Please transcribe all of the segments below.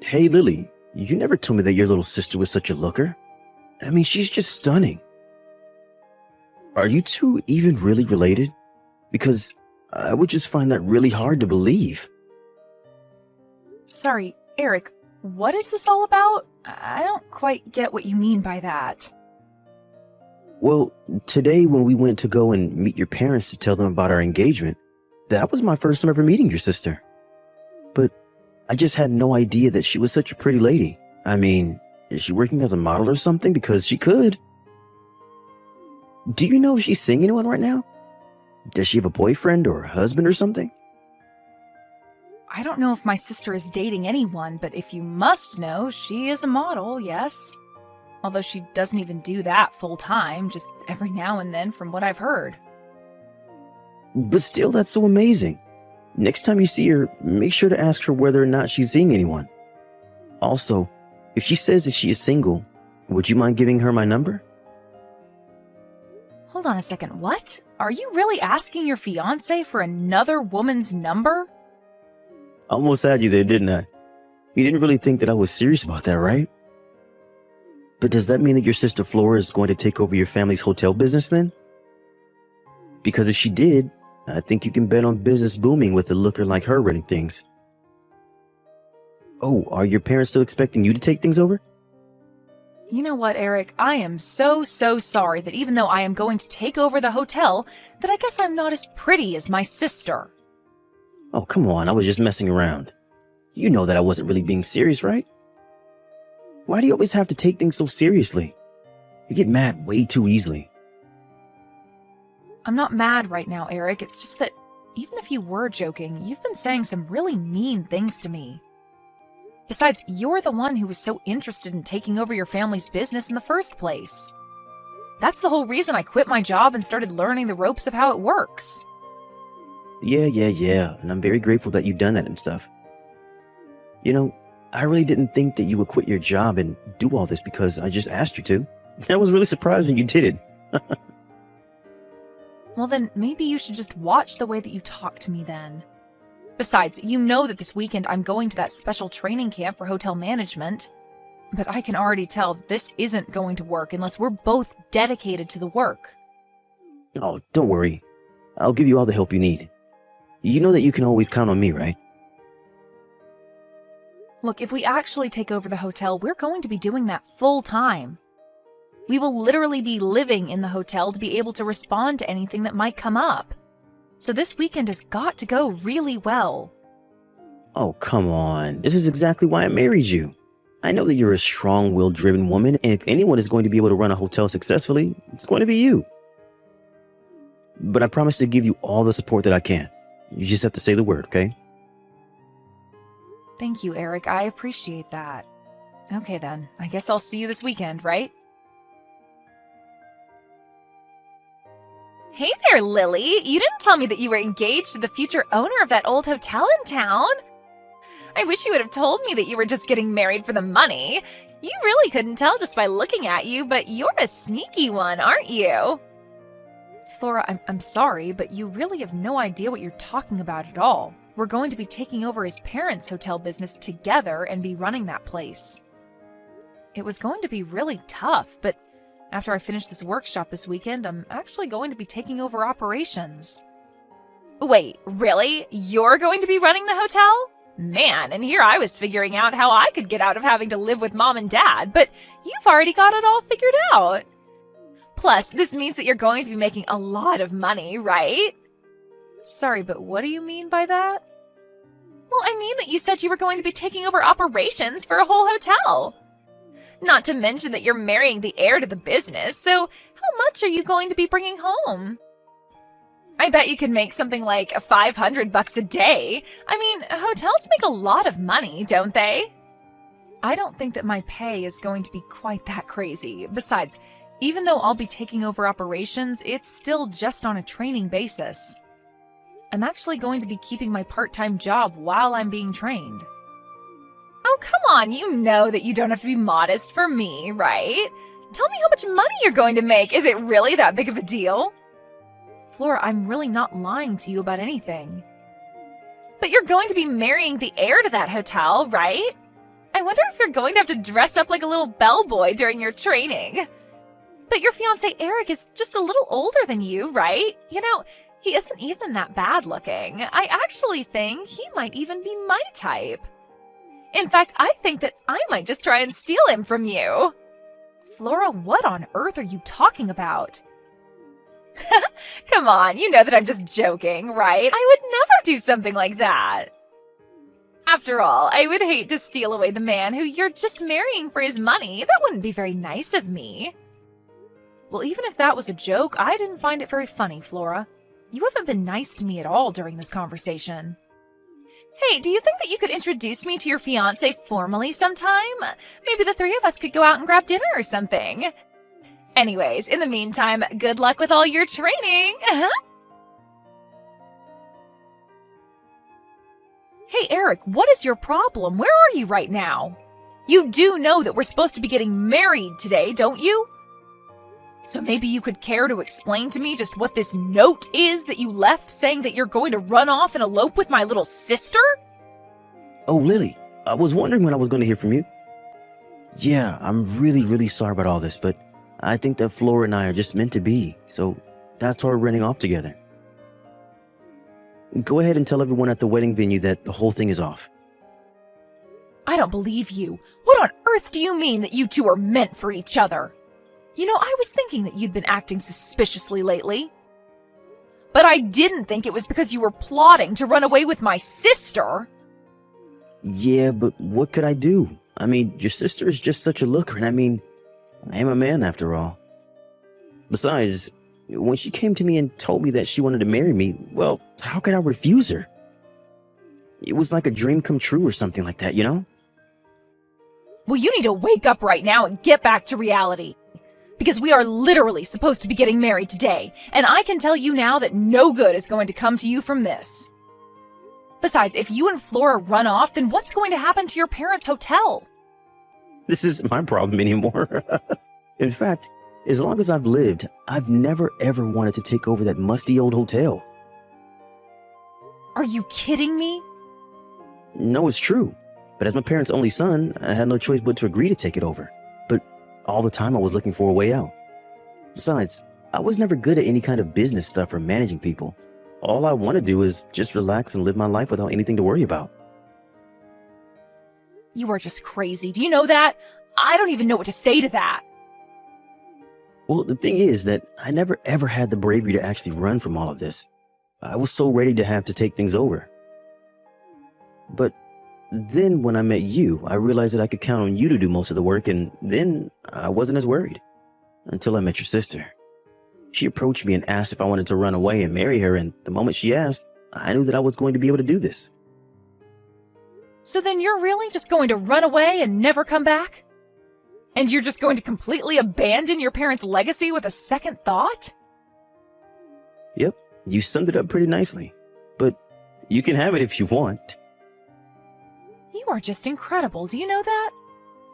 Hey, Lily, you never told me that your little sister was such a looker. I mean, she's just stunning. Are you two even really related? Because I would just find that really hard to believe. Sorry, Eric, what is this all about? I don't quite get what you mean by that. Well, today when we went to go and meet your parents to tell them about our engagement, that was my first time ever meeting your sister. But I just had no idea that she was such a pretty lady. I mean, is she working as a model or something? Because she could. Do you know if she's seeing anyone right now? Does she have a boyfriend or a husband or something? I don't know if my sister is dating anyone, but if you must know, she is a model, yes. Although she doesn't even do that full time, just every now and then from what I've heard. But still, that's so amazing. Next time you see her, make sure to ask her whether or not she's seeing anyone. Also, if she says that she is single, would you mind giving her my number? Hold on a second, what? Are you really asking your fiancé for another woman's number? Almost had you there, didn't I? You didn't really think that I was serious about that, right? But does that mean that your sister Flora is going to take over your family's hotel business then? Because if she did, I think you can bet on business booming with a looker like her running things. Oh, are your parents still expecting you to take things over? You know what, Eric? I am so sorry that even though I am going to take over the hotel, that I guess I'm not as pretty as my sister. Oh, come on, I was just messing around. You know that I wasn't really being serious, right? Why do you always have to take things so seriously? You get mad way too easily. I'm not mad right now, Eric. It's just that even if you were joking, you've been saying some really mean things to me. Besides, you're the one who was so interested in taking over your family's business in the first place. That's the whole reason I quit my job and started learning the ropes of how it works. Yeah, and I'm very grateful that you've done that and stuff. You know, I really didn't think that you would quit your job and do all this because I just asked you to. I was really surprised when you did it. Well then, maybe you should just watch the way that you talk to me then. Besides, you know that this weekend I'm going to that special training camp for hotel management. But I can already tell that this isn't going to work unless we're both dedicated to the work. Oh, don't worry. I'll give you all the help you need. You know that you can always count on me, right? Look, if we actually take over the hotel, we're going to be doing that full time. We will literally be living in the hotel to be able to respond to anything that might come up. So this weekend has got to go really well. Oh, come on. This is exactly why I married you. I know that you're a strong-willed driven woman, and if anyone is going to be able to run a hotel successfully, it's going to be you. But I promise to give you all the support that I can. You just have to say the word, okay? Thank you, Eric. I appreciate that. Okay then, I guess I'll see you this weekend, right? Hey there, Lily! You didn't tell me that you were engaged to the future owner of that old hotel in town. I wish you would have told me that you were just getting married for the money. You really couldn't tell just by looking at you, but you're a sneaky one, aren't you? Flora, I'm sorry, but you really have no idea what you're talking about at all. We're going to be taking over his parents' hotel business together and be running that place. It was going to be really tough, but after I finish this workshop this weekend, I'm actually going to be taking over operations. Wait, really? You're going to be running the hotel? Man, and here I was figuring out how I could get out of having to live with Mom and Dad, but you've already got it all figured out. Plus, this means that you're going to be making a lot of money, right? Sorry, but what do you mean by that? Well, I mean that you said you were going to be taking over operations for a whole hotel. Not to mention that you're marrying the heir to the business, so how much are you going to be bringing home? I bet you could make something like $500 a day. I mean, hotels make a lot of money, don't they? I don't think that my pay is going to be quite that crazy. Besides, even though I'll be taking over operations, it's still just on a training basis. I'm actually going to be keeping my part-time job while I'm being trained. Oh, come on, you know that you don't have to be modest for me, right? Tell me how much money you're going to make. Is it really that big of a deal? Flora, I'm really not lying to you about anything. But you're going to be marrying the heir to that hotel, right? I wonder if you're going to have to dress up like a little bellboy during your training. But your fiancé Eric is just a little older than you, right? You know, he isn't even that bad looking. I actually think he might even be my type. In fact, I think that I might just try and steal him from you. Flora, what on earth are you talking about? Come on, you know that I'm just joking, right? I would never do something like that. After all, I would hate to steal away the man who you're just marrying for his money. That wouldn't be very nice of me. Well, even if that was a joke, I didn't find it very funny, Flora. You haven't been nice to me at all during this conversation. Hey, do you think that you could introduce me to your fiancé formally sometime? Maybe the three of us could go out and grab dinner or something. Anyways, in the meantime, good luck with all your training. Hey, Eric, what is your problem? Where are you right now? You do know that we're supposed to be getting married today, don't you? So maybe you could care to explain to me just what this note is that you left saying that you're going to run off and elope with my little sister? Oh, Lily, I was wondering when I was going to hear from you. Yeah, I'm really sorry about all this, but I think that Flora and I are just meant to be, so that's why we're running off together. Go ahead and tell everyone at the wedding venue that the whole thing is off. I don't believe you. What on earth do you mean that you two are meant for each other? You know, I was thinking that you'd been acting suspiciously lately. But I didn't think it was because you were plotting to run away with my sister. Yeah, but what could I do? I mean, your sister is just such a looker, and I am a man after all. Besides, when she came to me and told me that she wanted to marry me, well, how could I refuse her? It was like a dream come true or something like that, you know? Well, you need to wake up right now and get back to reality. Because we are literally supposed to be getting married today, and I can tell you now that no good is going to come to you from this. Besides, if you and Flora run off, then what's going to happen to your parents' hotel? This isn't my problem anymore. In fact, as long as I've lived, I've never ever wanted to take over that musty old hotel. Are you kidding me? No, it's true. But as my parents' only son, I had no choice but to agree to take it over. But all the time I was looking for a way out. Besides, I was never good at any kind of business stuff or managing people. All I want to do is just relax and live my life without anything to worry about. You are just crazy. Do you know that? I don't even know what to say to that. Well, the thing is that I never ever had the bravery to actually run from all of this. I was so ready to have to take things over. But then when I met you, I realized that I could count on you to do most of the work, and then I wasn't as worried. Until I met your sister. She approached me and asked if I wanted to run away and marry her, and the moment she asked, I knew that I was going to be able to do this. So then you're really just going to run away and never come back? And you're just going to completely abandon your parents' legacy with a second thought? Yep, you summed it up pretty nicely. But you can have it if you want. You are just incredible, do you know that?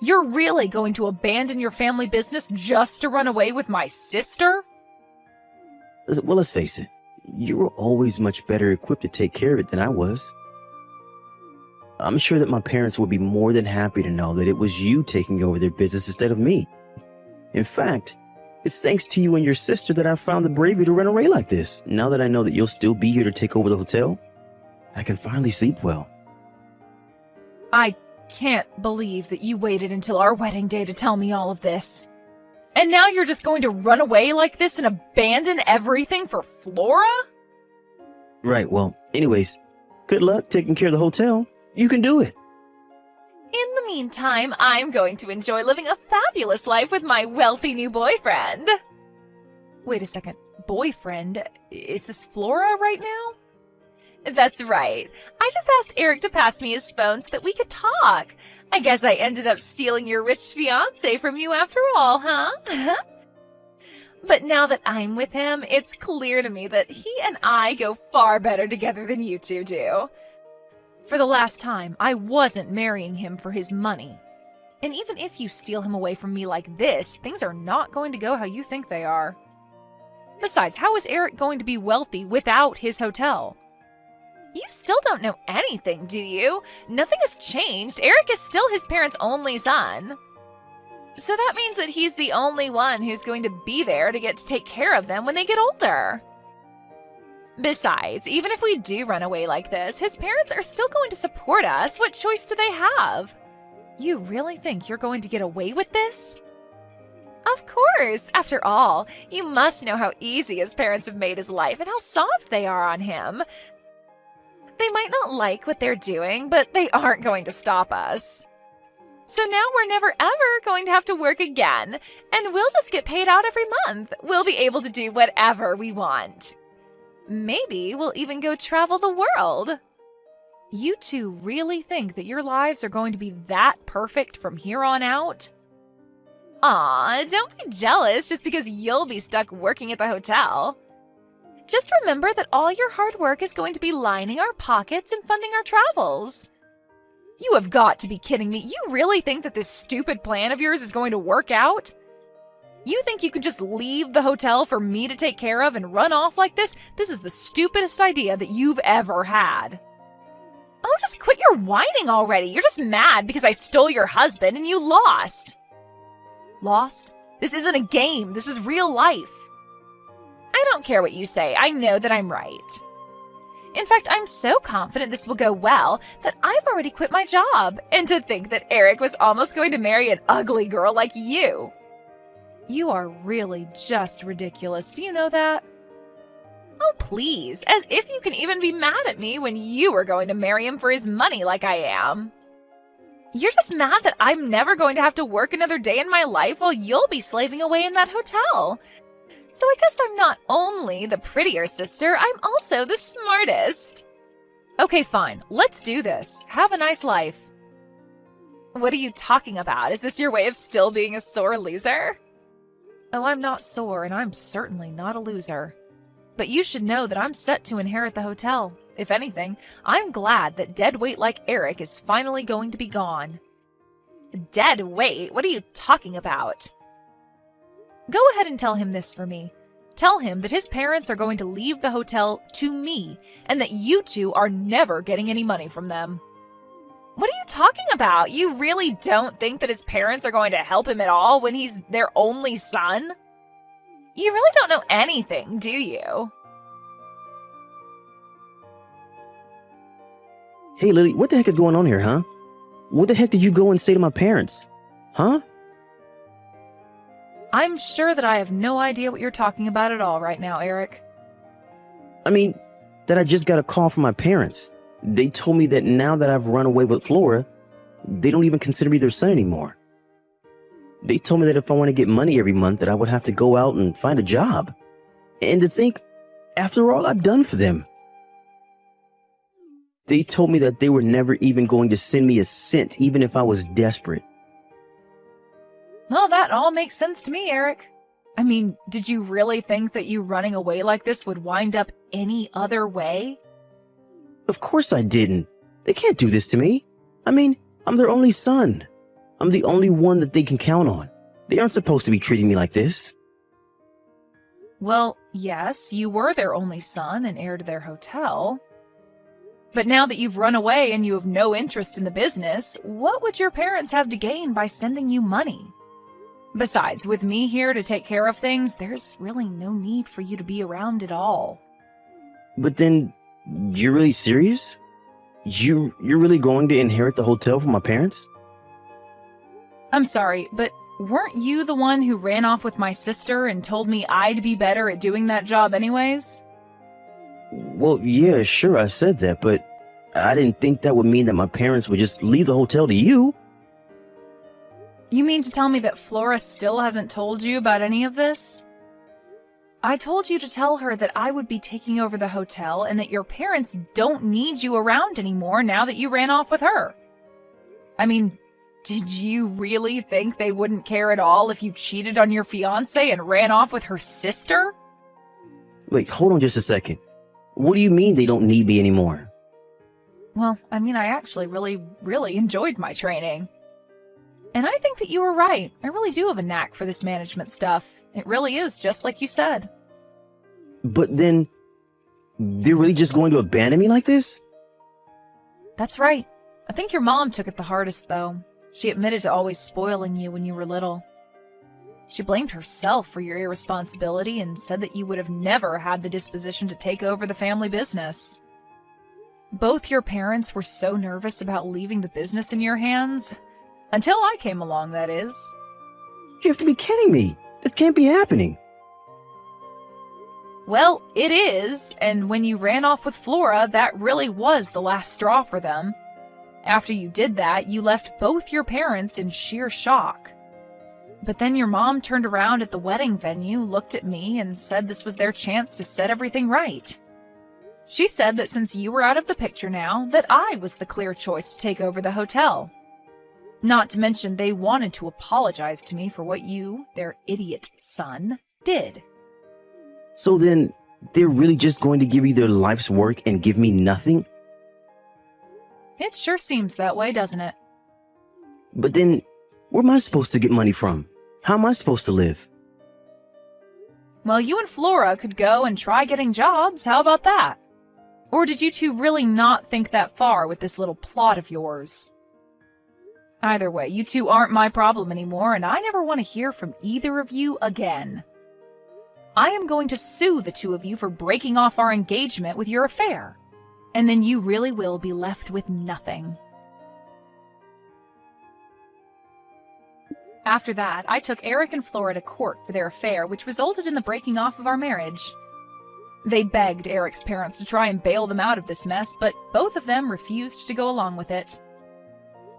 You're really going to abandon your family business just to run away with my sister? Well, let's face it. You were always much better equipped to take care of it than I was. I'm sure that my parents would be more than happy to know that it was you taking over their business instead of me. In fact, it's thanks to you and your sister that I found the bravery to run away like this. Now that I know that you'll still be here to take over the hotel, I can finally sleep well. I can't believe that you waited until our wedding day to tell me all of this. And now you're just going to run away like this and abandon everything for Flora? Right, well, anyways, good luck taking care of the hotel. You can do it. In the meantime, I'm going to enjoy living a fabulous life with my wealthy new boyfriend. Wait a second, boyfriend? Is this Flora right now? That's right. I just asked Eric to pass me his phone so that we could talk. I guess I ended up stealing your rich fiancé from you after all, huh? But now that I'm with him, it's clear to me that he and I go far better together than you two do. For the last time, I wasn't marrying him for his money. And even if you steal him away from me like this, things are not going to go how you think they are. Besides, how is Eric going to be wealthy without his hotel? You still don't know anything, do you? Nothing has changed. Eric is still his parents' only son. So that means that he's the only one who's going to be there to get to take care of them when they get older. Besides, even if we do run away like this, his parents are still going to support us. What choice do they have? You really think you're going to get away with this? Of course. After all, you must know how easy his parents have made his life and how soft they are on him. They might not like what they're doing, but they aren't going to stop us. So now we're never ever going to have to work again, and we'll just get paid out every month. We'll be able to do whatever we want. Maybe we'll even go travel the world. You two really think that your lives are going to be that perfect from here on out? Aw, don't be jealous just because you'll be stuck working at the hotel. Just remember that all your hard work is going to be lining our pockets and funding our travels. You have got to be kidding me. You really think that this stupid plan of yours is going to work out? You think you could just leave the hotel for me to take care of and run off like this? This is the stupidest idea that you've ever had. Oh, just quit your whining already. You're just mad because I stole your husband and you lost. Lost? This isn't a game. This is real life. I don't care what you say. I know that I'm right. In fact, I'm so confident this will go well that I've already quit my job. And to think that Eric was almost going to marry an ugly girl like you. You are really just ridiculous. Do you know that? Oh, please. As if you can even be mad at me when you were going to marry him for his money like I am. You're just mad that I'm never going to have to work another day in my life while you'll be slaving away in that hotel. So I guess I'm not only the prettier sister, I'm also the smartest. Okay, fine. Let's do this. Have a nice life. What are you talking about? Is this your way of still being a sore loser? Oh, I'm not sore, and I'm certainly not a loser. But you should know that I'm set to inherit the hotel. If anything, I'm glad that dead weight like Eric is finally going to be gone. Dead weight? What are you talking about? Go ahead and tell him this for me. Tell him that his parents are going to leave the hotel to me, and that you two are never getting any money from them. What are you talking about? You really don't think that his parents are going to help him at all when he's their only son? You really don't know anything, do you? Hey, Lily, what the heck is going on here, huh? What the heck did you go and say to my parents? Huh? I'm sure that I have no idea what you're talking about at all right now, Eric. I mean, that I just got a call from my parents. They told me that now that I've run away with Flora, they don't even consider me their son anymore. They told me that if I want to get money every month, that I would have to go out and find a job. And to think, after all I've done for them. They told me that they were never even going to send me a cent, even if I was desperate. Well, that all makes sense to me, Eric. I mean, did you really think that you running away like this would wind up any other way? Of course I didn't. They can't do this to me. I mean, I'm their only son. I'm the only one that they can count on. They aren't supposed to be treating me like this. Well, yes, you were their only son and heir to their hotel. But now that you've run away and you have no interest in the business, what would your parents have to gain by sending you money? Besides, with me here to take care of things, there's really no need for you to be around at all. But then, you're really serious? You're really going to inherit the hotel from my parents? I'm sorry, but weren't you the one who ran off with my sister and told me I'd be better at doing that job anyways? Well, yeah, sure, I said that, but I didn't think that would mean that my parents would just leave the hotel to you. You mean to tell me that Flora still hasn't told you about any of this? I told you to tell her that I would be taking over the hotel and that your parents don't need you around anymore now that you ran off with her. I mean, did you really think they wouldn't care at all if you cheated on your fiancé and ran off with her sister? Wait, hold on just a second. What do you mean they don't need me anymore? Well, I mean, I actually really enjoyed my training. And I think that you were right. I really do have a knack for this management stuff. It really is just like you said. But then, They're really just going to abandon me like this? That's right. I think your mom took it the hardest, though. She admitted to always spoiling you when you were little. She blamed herself for your irresponsibility and said that you would have never had the disposition to take over the family business. Both your parents were so nervous about leaving the business in your hands. Until I came along, that is. You have to be kidding me. That can't be happening. Well, it is, and when you ran off with Flora, that really was the last straw for them. After you did that, you left both your parents in sheer shock. But then your mom turned around at the wedding venue, looked at me, and said this was their chance to set everything right. She said that since you were out of the picture now, that I was the clear choice to take over the hotel. Not to mention they wanted to apologize to me for what you, their idiot son, did. So then, they're really just going to give you their life's work and give me nothing? It sure seems that way, doesn't it? But then, where am I supposed to get money from? How am I supposed to live? Well, you and Flora could go and try getting jobs. How about that? Or did you two really not think that far with this little plot of yours? Either way, you two aren't my problem anymore, and I never want to hear from either of you again. I am going to sue the two of you for breaking off our engagement with your affair. And then you really will be left with nothing. After that, I took Eric and Flora to court for their affair, which resulted in the breaking off of our marriage. They begged Eric's parents to try and bail them out of this mess, but both of them refused to go along with it.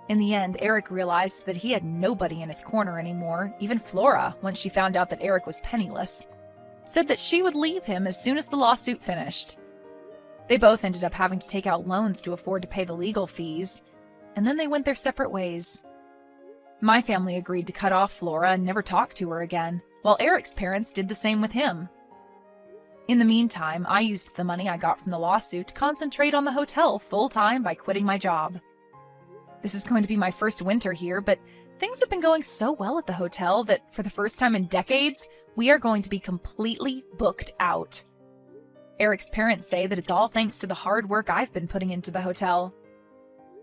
In the end, Eric realized that he had nobody in his corner anymore. Even Flora, once she found out that Eric was penniless, said that she would leave him as soon as the lawsuit finished. They both ended up having to take out loans to afford to pay the legal fees, and then they went their separate ways. My family agreed to cut off Flora and never talk to her again, while Eric's parents did the same with him. In the meantime, I used the money I got from the lawsuit to concentrate on the hotel full-time by quitting my job. This is going to be my first winter here, but things have been going so well at the hotel that for the first time in decades, we are going to be completely booked out. Eric's parents say that it's all thanks to the hard work I've been putting into the hotel.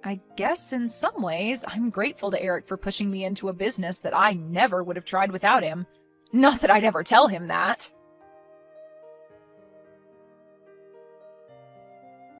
I guess in some ways, I'm grateful to Eric for pushing me into a business that I never would have tried without him. Not that I'd ever tell him that.